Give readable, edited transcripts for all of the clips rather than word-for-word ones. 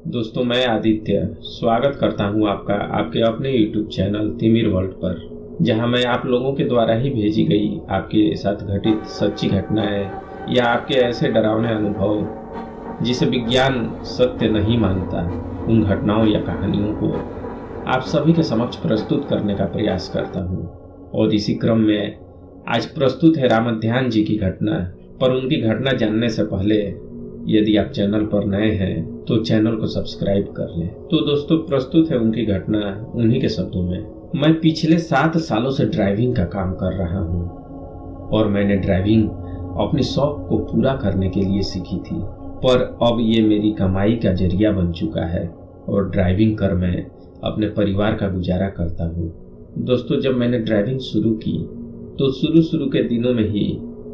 दोस्तों, मैं आदित्य स्वागत करता हूं आपका आपके अपने YouTube चैनल तिमिर वर्ल्ड पर, जहां मैं आप लोगों के द्वारा ही भेजी गई आपके साथ घटित सच्ची घटनाएं या आपके ऐसे डरावने अनुभव जिसे विज्ञान सत्य नहीं मानता, उन घटनाओं या कहानियों को आप सभी के समक्ष प्रस्तुत करने का प्रयास करता हूं। और इसी क्रम में आज प्रस्तुत है रामध्यान जी की घटना। पर उनकी घटना जानने से पहले यदि आप चैनल पर नए हैं तो चैनल को सब्सक्राइब कर लें। तो दोस्तों, प्रस्तुत है उनकी घटना उन्हीं के शब्दों में। मैं पिछले 7 सालों से ड्राइविंग का काम कर रहा हूँ और मैंने ड्राइविंग अपनी शौक को पूरा करने के लिए सीखी थी, पर अब ये मेरी कमाई का जरिया बन चुका है और ड्राइविंग कर मैं अपने परिवार का गुजारा करता हूँ। दोस्तों, जब मैंने ड्राइविंग शुरू की तो शुरू के दिनों में ही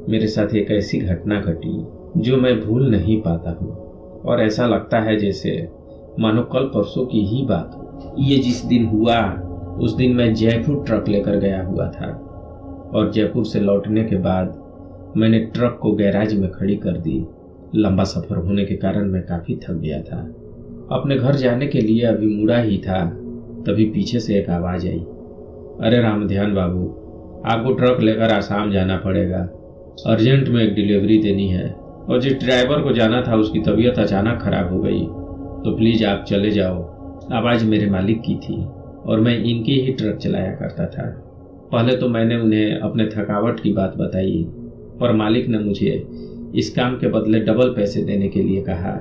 मेरे साथ एक ऐसी घटना घटी जो मैं भूल नहीं पाता हूँ और ऐसा लगता है जैसे मानो कल परसों की ही बात हो। ये जिस दिन हुआ उस दिन मैं जयपुर ट्रक लेकर गया हुआ था और जयपुर से लौटने के बाद मैंने ट्रक को गैराज में खड़ी कर दी। लंबा सफर होने के कारण मैं काफ़ी थक गया था। अपने घर जाने के लिए अभी मुड़ा ही था, तभी पीछे से एक आवाज़ आई, अरे रामध्यान बाबू, आपको ट्रक लेकर आसाम जाना पड़ेगा, अर्जेंट में एक डिलीवरी देनी है और जिस ड्राइवर को जाना था उसकी तबीयत अचानक खराब हो गई, तो प्लीज़ आप चले जाओ। आवाज़ मेरे मालिक की थी और मैं इनकी ही ट्रक चलाया करता था। पहले तो मैंने उन्हें अपने थकावट की बात बताई, पर मालिक ने मुझे इस काम के बदले डबल पैसे देने के लिए कहा,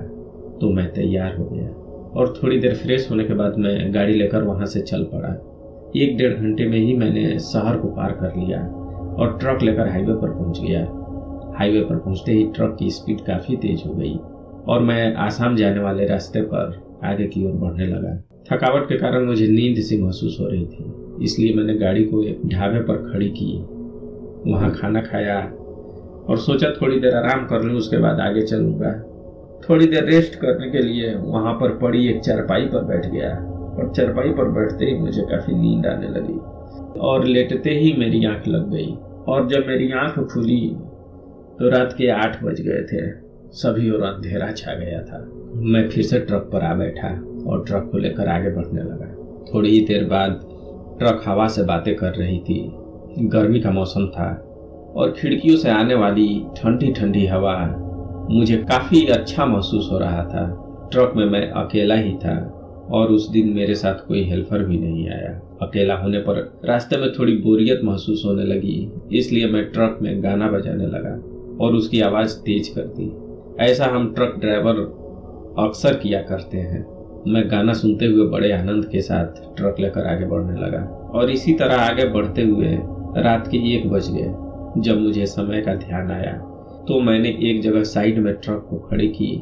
तो मैं तैयार हो गया और थोड़ी देर फ्रेश होने के बाद मैं गाड़ी लेकर वहाँ से चल पड़ा। 1-1.5 घंटे में ही मैंने शहर को पार कर लिया और ट्रक लेकर हाईवे पर पहुँच गया। हाईवे पर पहुंचते ही ट्रक की स्पीड काफ़ी तेज हो गई और मैं आसाम जाने वाले रास्ते पर आगे की ओर बढ़ने लगा। थकावट के कारण मुझे नींद सी महसूस हो रही थी, इसलिए मैंने गाड़ी को एक ढाबे पर खड़ी की। वहां खाना खाया और सोचा थोड़ी देर आराम कर लूँ, उसके बाद आगे चलूँगा। थोड़ी देर रेस्ट करने के लिए वहां पर पड़ी एक चारपाई पर बैठ गया और चारपाई पर बैठते ही मुझे काफ़ी नींद आने लगी और लेटते ही मेरी आँख लग गई। और जब मेरी आँख खुली तो रात के 8 बज गए थे। सभी और अंधेरा छा गया था। मैं फिर से ट्रक पर आ बैठा और ट्रक को लेकर आगे बढ़ने लगा। थोड़ी ही देर बाद ट्रक हवा से बातें कर रही थी। गर्मी का मौसम था और खिड़कियों से आने वाली ठंडी ठंडी हवा मुझे काफ़ी अच्छा महसूस हो रहा था। ट्रक में मैं अकेला ही था और उस दिन मेरे साथ कोई हेल्पर भी नहीं आया। अकेला होने पर रास्ते में थोड़ी बोरियत महसूस होने लगी, इसलिए मैं ट्रक में गाना बजाने लगा और उसकी आवाज़ तेज कर दी। ऐसा हम ट्रक ड्राइवर अक्सर किया करते हैं। मैं गाना सुनते हुए बड़े आनंद के साथ ट्रक लेकर आगे बढ़ने लगा और इसी तरह आगे बढ़ते हुए रात के 1 बज गए। जब मुझे समय का ध्यान आया तो मैंने एक जगह साइड में ट्रक को खड़ी की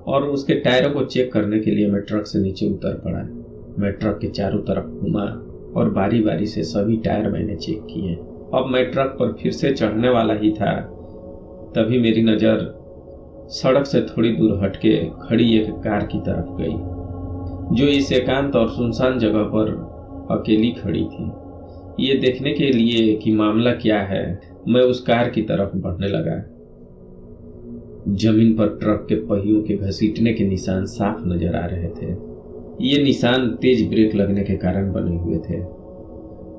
और उसके टायरों को चेक करने के लिए मैं ट्रक से नीचे उतर पड़ा। मैं ट्रक के चारों तरफ घूमा और बारी बारी से सभी टायर मैंने चेक किए। अब मैं ट्रक पर फिर से चढ़ने वाला ही था, तभी मेरी नज़र सड़क से थोड़ी दूर हटके खड़ी एक कार की तरफ गई, जो इस एकांत और सुनसान जगह पर अकेली खड़ी थी। ये देखने के लिए कि मामला क्या है, मैं उस कार की तरफ बढ़ने लगा। जमीन पर ट्रक के पहियों के घसीटने के निशान साफ नजर आ रहे थे। ये निशान तेज ब्रेक लगने के कारण बने हुए थे।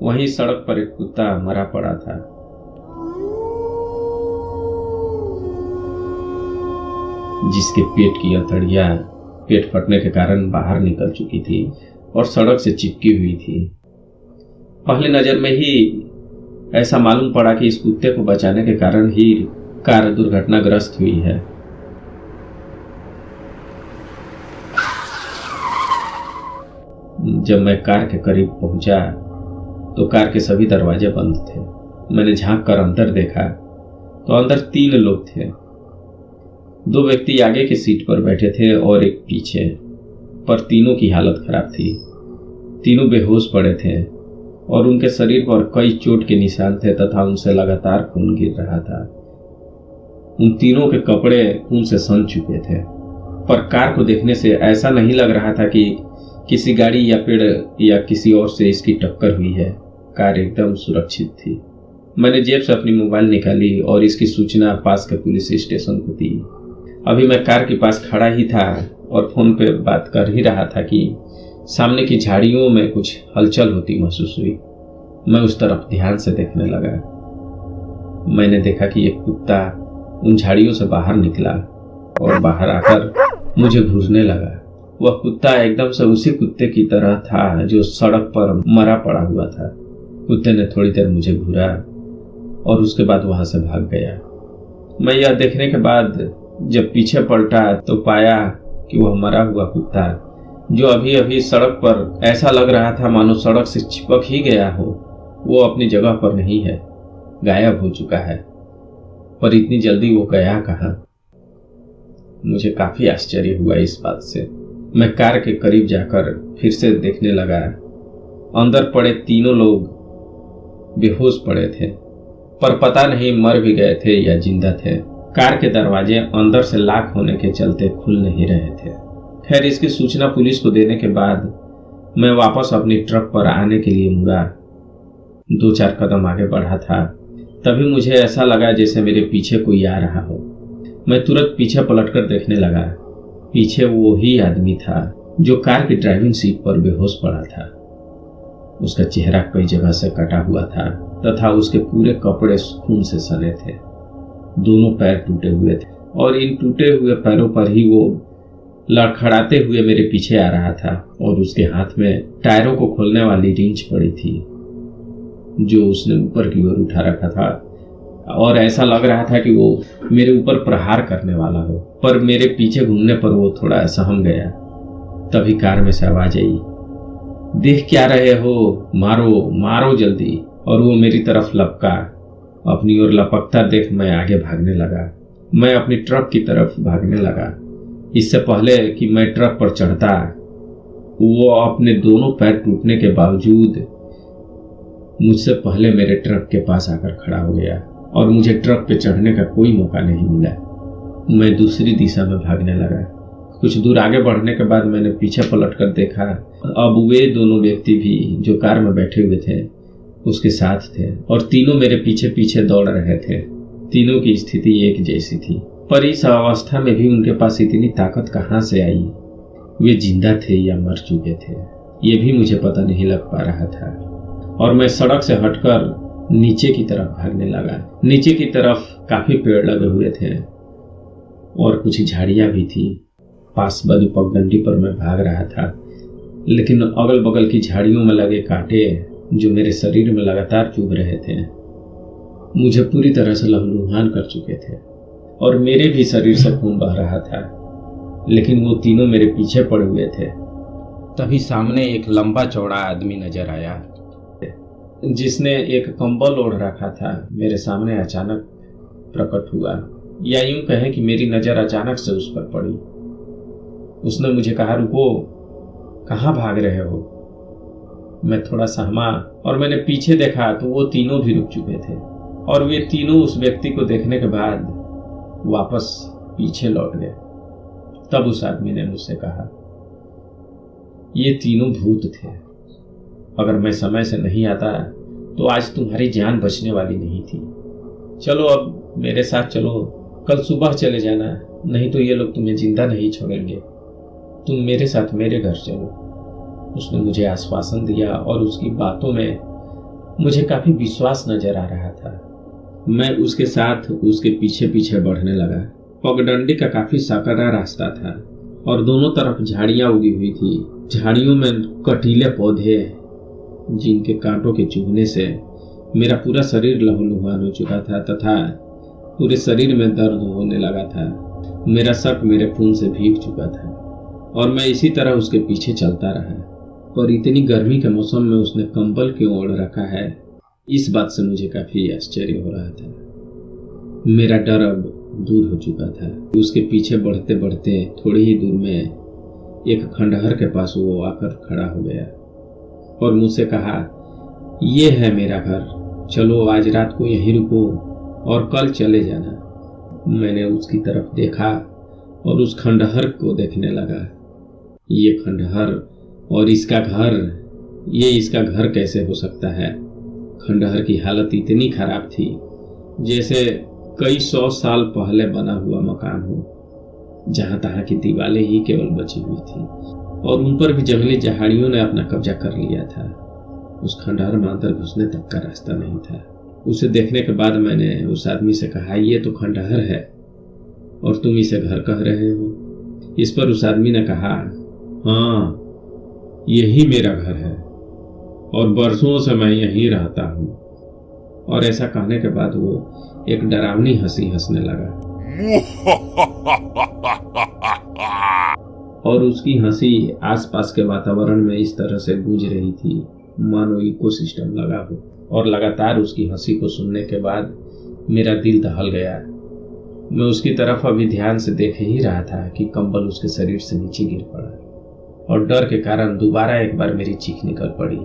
वहीं सड़क पर एक कुत्ता मरा पड़ा था। जिसके पेट की हथेलियां पेट फटने के कारण बाहर निकल चुकी थी और सड़क से चिपकी हुई थी। पहली नजर में ही ऐसा मालूम पड़ा कि इस कुत्ते को बचाने के कारण ही कार दुर्घटनाग्रस्त हुई है। जब मैं कार के करीब पहुंचा तो कार के सभी दरवाजे बंद थे। मैंने झांक कर अंदर देखा तो अंदर 3 लोग थे। 2 व्यक्ति आगे की सीट पर बैठे थे और एक पीछे, पर तीनों की हालत खराब थी। तीनों बेहोश पड़े थे और उनके शरीर पर कई चोट के निशान थे तथा उनसे लगातार खून गिर रहा था। उन तीनों के कपड़े खून से सन चुके थे, पर कार को देखने से ऐसा नहीं लग रहा था कि किसी गाड़ी या पेड़ या किसी और से इसकी टक्कर हुई है। कार एकदम सुरक्षित थी। मैंने जेब से अपनी मोबाइल निकाली और इसकी सूचना पास के पुलिस स्टेशन को दी। अभी मैं कार के पास खड़ा ही था और फोन पे बात कर ही रहा था कि सामने की झाड़ियों में कुछ हलचल होती महसूस हुई। मैं उस तरफ ध्यान से देखने लगा। मैंने देखा कि एक कुत्ता उन झाड़ियों से बाहर निकला और बाहर आकर मुझे घूरने लगा। वह कुत्ता एकदम से उसी कुत्ते की तरह था जो सड़क पर मरा पड़ा हुआ था। कुत्ते ने थोड़ी देर मुझे घूरा और उसके बाद वहां से भाग गया। मैं यह देखने के बाद जब पीछे पलटा तो पाया कि वह मरा हुआ कुत्ता, जो अभी अभी सड़क पर ऐसा लग रहा था मानो सड़क से चिपक ही गया हो, वो अपनी जगह पर नहीं है, गायब हो चुका है। पर इतनी जल्दी वो गया कहाँ? मुझे काफी आश्चर्य हुआ इस बात से। मैं कार के करीब जाकर फिर से देखने लगा। अंदर पड़े तीनों लोग बेहोश पड़े थे, पर पता नहीं मर भी गए थे या जिंदा थे। कार के दरवाजे अंदर से लॉक होने के चलते खुल नहीं रहे थे। खैर, इसकी सूचना पुलिस को देने के बाद मैं वापस अपनी ट्रक पर आने के लिए मुड़ा। 2-4 कदम आगे बढ़ा था, तभी मुझे ऐसा लगा जैसे मेरे पीछे कोई आ रहा हो। मैं तुरंत पीछे पलटकर देखने लगा। पीछे वो ही आदमी था जो कार की ड्राइविंग सीट पर बेहोश पड़ा था। उसका चेहरा कई जगह से कटा हुआ था तथा उसके पूरे कपड़े खून से सने थे। दोनों पैर टूटे हुए थे और इन टूटे हुए पैरों पर ही वो लड़खड़ाते हुए मेरे पीछे आ रहा था और उसके हाथ में टायरों को खोलने वाली रिंच पड़ी थी जो उसने ऊपर की ओर उठा रखा था और ऐसा लग रहा था कि वो मेरे ऊपर प्रहार करने वाला हो। पर मेरे पीछे घूमने पर वो थोड़ा सहम गया। तभी कार में से आवाज आई, देख क्या रहे हो, मारो मारो जल्दी। और वो मेरी तरफ लपका। अपनी ओर लपकता देख मैं आगे भागने लगा। मैं अपनी ट्रक की तरफ भागने लगा। इससे पहले कि मैं ट्रक पर चढ़ता, वो अपने दोनों पैर टूटने के बावजूद मुझसे पहले मेरे ट्रक के पास आकर खड़ा हो गया और मुझे ट्रक पे चढ़ने का कोई मौका नहीं मिला। मैं दूसरी दिशा में भागने लगा। कुछ दूर आगे बढ़ने के बाद मैंने पीछे पलटकर देखा। अब वे दोनों व्यक्ति भी जो कार में बैठे हुए थे उसके साथ थे और तीनों मेरे पीछे पीछे दौड़ रहे थे। तीनों की स्थिति एक जैसी थी, पर इस अवस्था में भी उनके पास इतनी ताकत कहाँ से आई? वे जिंदा थे या मर चुके थे, ये भी मुझे पता नहीं लग पा रहा था। और मैं सड़क से हटकर नीचे की तरफ भागने लगा। नीचे की तरफ काफी पेड़ लगे हुए थे और कुछ झाड़ियां भी थी। पास वाली पगडंडी पर मैं भाग रहा था, लेकिन अगल बगल की झाड़ियों में लगे कांटे जो मेरे शरीर में लगातार चुभ रहे थे मुझे पूरी तरह से लहूलुहान कर चुके थे और मेरे भी शरीर से खून बह रहा था। लेकिन वो तीनों मेरे पीछे पड़े हुए थे। तभी सामने एक लंबा चौड़ा आदमी नजर आया जिसने एक कंबल ओढ़ रखा था। मेरे सामने अचानक प्रकट हुआ, या यूं कहें कि मेरी नजर अचानक से उस पर पड़ी। उसने मुझे कहा, रुको, कहाँ भाग रहे हो? मैं थोड़ा सहमा और मैंने पीछे देखा तो वो तीनों भी रुक चुके थे और वे तीनों उस व्यक्ति को देखने के बाद वापस पीछे लौट गए। तब उस आदमी ने मुझसे कहा, ये तीनों भूत थे। अगर मैं समय से नहीं आता तो आज तुम्हारी जान बचने वाली नहीं थी। चलो अब मेरे साथ चलो, कल सुबह चले जाना, नहीं तो ये लोग तुम्हें जिंदा नहीं छोड़ेंगे। तुम मेरे साथ मेरे घर चलो। उसने मुझे आश्वासन दिया और उसकी बातों में मुझे काफी विश्वास नजर आ रहा था। मैं उसके साथ उसके पीछे पीछे बढ़ने लगा। पगडंडी का काफी सकरा रास्ता था और दोनों तरफ झाड़ियां उगी हुई थी। झाड़ियों में कटीले पौधे जिनके कांटों के चुभने से मेरा पूरा शरीर लहूलुहान हो चुका था तथा पूरे शरीर में दर्द होने लगा था। मेरा शर्ट मेरे खून से भीग चुका था और मैं इसी तरह उसके पीछे चलता रहा। पर इतनी गर्मी के मौसम में उसने कंबल क्यों ओढ़ रखा है, इस बात से मुझे काफी आश्चर्य हो रहा था। मेरा डर अब दूर हो चुका था। उसके पीछे बढ़ते बढ़ते थोड़ी ही दूर में एक खंडहर के पास वो आकर खड़ा हो गया और मुझसे कहा, ये है मेरा घर, चलो आज रात को यहीं रुको और कल चले जाना। मैंने उसकी तरफ देखा और उस खंडहर को देखने लगा। ये खंडहर और इसका घर, ये इसका घर कैसे हो सकता है? खंडहर की हालत इतनी खराब थी जैसे कई 100 साल पहले बना हुआ मकान हो। जहां तहां की दीवारें ही केवल बची हुई थी और उन पर भी जंगली झाड़ियों ने अपना कब्जा कर लिया था। उस खंडहर में अंदर घुसने तक का रास्ता नहीं था। उसे देखने के बाद मैंने उस आदमी से कहा, ये तो खंडहर है और तुम इसे घर कह रहे हो। इस पर उस आदमी ने कहा, हाँ, यही मेरा घर है और बरसों से मैं यहीं रहता हूँ। और ऐसा कहने के बाद वो एक डरावनी हंसी हंसने लगा और उसकी हंसी आसपास के वातावरण में इस तरह से गूंज रही थी मानो इकोसिस्टम लगा हो। और लगातार उसकी हंसी को सुनने के बाद मेरा दिल दहल गया। मैं उसकी तरफ अभी ध्यान से देख ही रहा था कि कंबल उसके शरीर से नीचे गिर पड़ा और डर के कारण दोबारा एक बार मेरी चीख निकल पड़ी।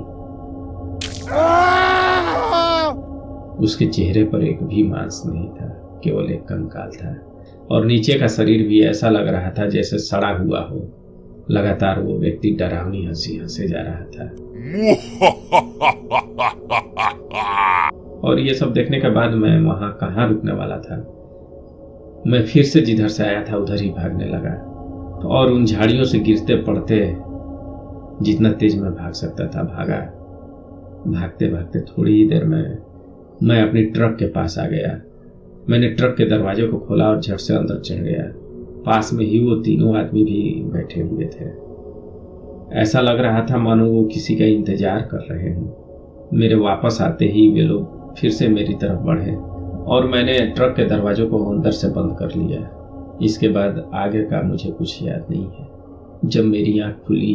उसके चेहरे पर एक भी मांस नहीं था, केवल एक कंकाल था और नीचे का शरीर भी ऐसा लग रहा था जैसे सड़ा हुआ हो। लगातार वो व्यक्ति डरावनी हंसी हंसे जा रहा था। और ये सब देखने के बाद मैं वहां कहाँ रुकने वाला था। मैं फिर से जिधर से आया था उधर ही भागने लगा और उन झाड़ियों से गिरते पड़ते जितना तेज मैं भाग सकता था भागा। भागते भागते थोड़ी ही देर में मैं अपनी ट्रक के पास आ गया। मैंने ट्रक के दरवाजे को खोला और झट से अंदर चढ़ गया। पास में ही वो तीनों आदमी भी बैठे हुए थे। ऐसा लग रहा था मानो वो किसी का इंतजार कर रहे हों। मेरे वापस आते ही वे लोग फिर से मेरी तरफ बढ़े और मैंने ट्रक के दरवाजों को अंदर से बंद कर लिया। इसके बाद आगे का मुझे कुछ याद नहीं है। जब मेरी आंख खुली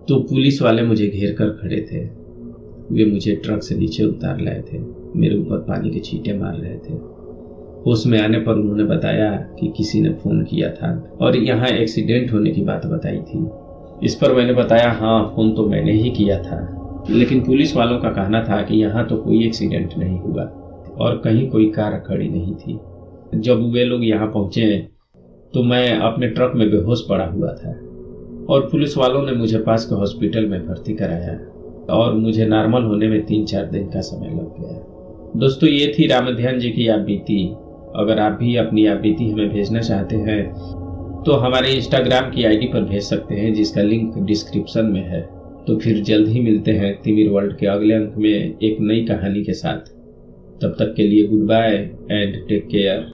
तो पुलिस वाले मुझे घेर कर खड़े थे। वे मुझे ट्रक से नीचे उतार लाए थे, मेरे ऊपर पानी के छींटे मार रहे थे। होश में आने पर उन्होंने बताया कि किसी ने फोन किया था और यहाँ एक्सीडेंट होने की बात बताई थी। इस पर मैंने बताया, हाँ, फोन तो मैंने ही किया था, लेकिन पुलिस वालों का कहना था कि यहाँ तो कोई एक्सीडेंट नहीं हुआ और कहीं कोई कार खड़ी नहीं थी। जब वे लोग यहाँ पहुंचे तो मैं अपने ट्रक में बेहोश पड़ा हुआ था और पुलिस वालों ने मुझे पास के हॉस्पिटल में भर्ती कराया और मुझे नॉर्मल होने में 3-4 दिन का समय लग गया। दोस्तों, ये थी रामध्यान जी की आप बीती। अगर आप भी अपनी आप बीती हमें भेजना चाहते हैं तो हमारे इंस्टाग्राम की आईडी पर भेज सकते हैं, जिसका लिंक डिस्क्रिप्शन में है। तो फिर जल्द ही मिलते हैं तिमिर वर्ल्ड के अगले अंक में एक नई कहानी के साथ। तब तक के लिए good bye and take care.